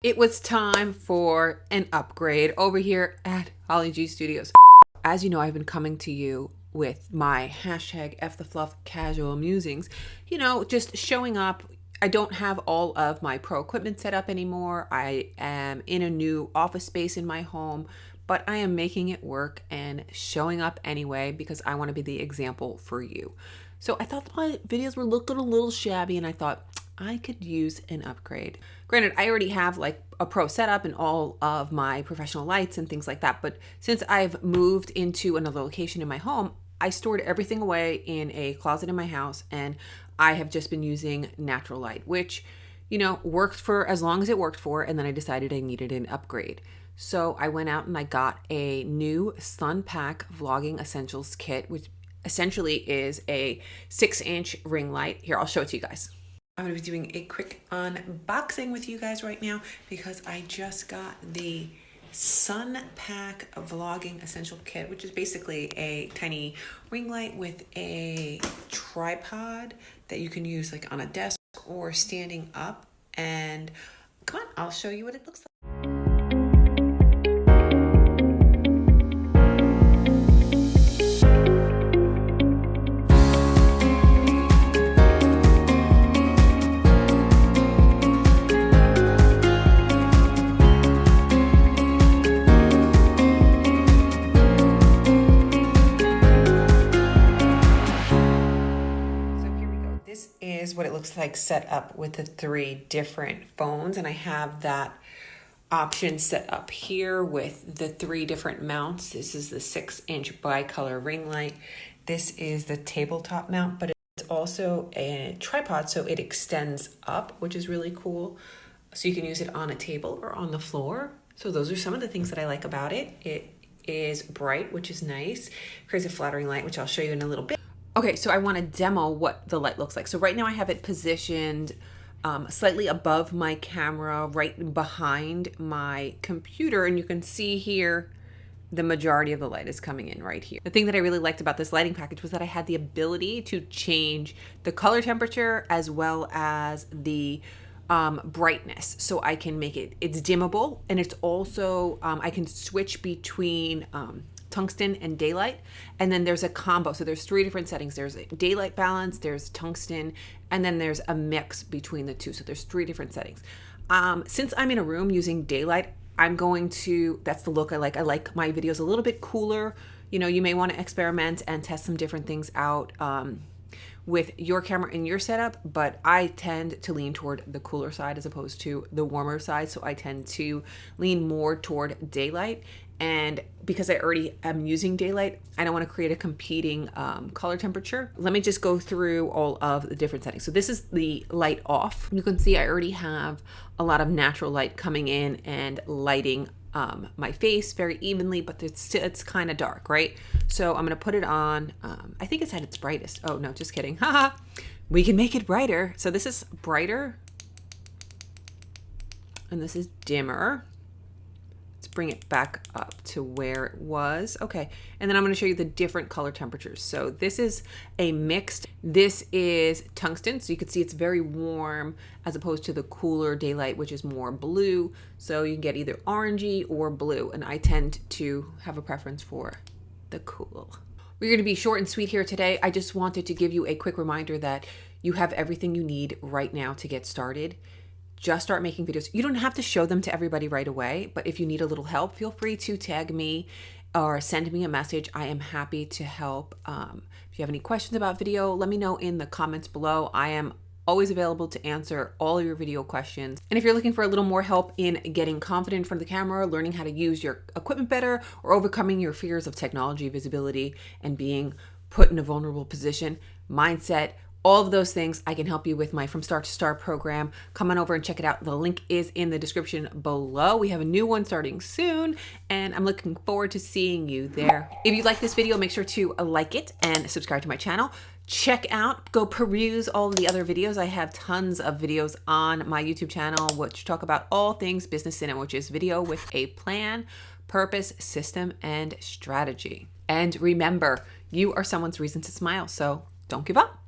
It was time for an upgrade over here at Holly G Studios. As you know, I've been coming to you with my hashtag F the Fluff casual musings, just showing up. I don't have all of my pro equipment set up anymore. I am in a new office space in my home, but I am making it work and showing up anyway because I want to be the example for you. So I thought my videos were looking a little shabby and I thought I could use an upgrade. Granted, I already have like a pro setup and all of my professional lights and things like that. But since I've moved into another location in my home, I stored everything away in a closet in my house and I have just been using natural light, which, worked for as long as it worked for. And then I decided I needed an upgrade. So I went out and I got a new Sunpac Vlogging Essentials kit, which essentially is a 6-inch ring light. Here, I'll show it to you guys. I'm going to be doing a quick unboxing with you guys right now because I just got the Sunpac Vlogging Essential Kit, which is basically a tiny ring light with a tripod that you can use like on a desk or standing up. And come on, I'll show you what it looks like. Is what it looks like set up with the 3 different phones, and I have that option set up here with the 3 different mounts. This is the 6-inch bicolor ring light. This is the tabletop mount, but it's also a tripod, so it extends up, which is really cool. So you can use it on a table or on the floor. So those are some of the things that I like about it. It is bright, which is nice. Creates a flattering light, which I'll show you in a little bit. Okay, so I want to demo what the light looks like. So right now I have it positioned slightly above my camera, right behind my computer. And you can see here, the majority of the light is coming in right here. The thing that I really liked about this lighting package was that I had the ability to change the color temperature as well as the brightness. So I can make it's dimmable, and it's also, I can switch between tungsten and daylight, and then there's a combo. So there's 3 different settings. There's a daylight balance, there's tungsten, and then there's a mix between the 2. So there's 3 different settings. Since I'm in a room using daylight, that's the look I like. I like my videos a little bit cooler. You may want to experiment and test some different things out with your camera and your setup, but I tend to lean toward the cooler side as opposed to the warmer side. So I tend to lean more toward daylight. And because I already am using daylight, I don't want to create a competing color temperature. Let me just go through all of the different settings. So this is the light off. You can see I already have a lot of natural light coming in and lighting my face very evenly, but it's kind of dark, right? So I'm going to put it on. I think it's at its brightest. Oh, no, just kidding. Haha. We can make it brighter. So this is brighter. And this is dimmer. Bring it back up to where it was. Okay, and then I'm going to show you the different color temperatures. So this is a mixed. This is tungsten, so you can see it's very warm as opposed to the cooler daylight, which is more blue. So you can get either orangey or blue, and I tend to have a preference for the cool. We're going to be short and sweet here today. I just wanted to give you a quick reminder that you have everything you need right now to get started. Just start making videos. You don't have to show them to everybody right away, but if you need a little help, feel free to tag me or send me a message. I am happy to help. If you have any questions about video, let me know in the comments below. I am always available to answer all your video questions. And if you're looking for a little more help in getting confident in front of the camera, learning how to use your equipment better, or overcoming your fears of technology, visibility, and being put in a vulnerable position, mindset, all of those things, I can help you with my From Start to Star program. Come on over and check it out. The link is in the description below. We have a new one starting soon, and I'm looking forward to seeing you there. If you like this video, make sure to like it and subscribe to my channel. Go peruse all of the other videos. I have tons of videos on my YouTube channel, which talk about all things business in it, which is video with a plan, purpose, system, and strategy. And remember, you are someone's reason to smile, so don't give up.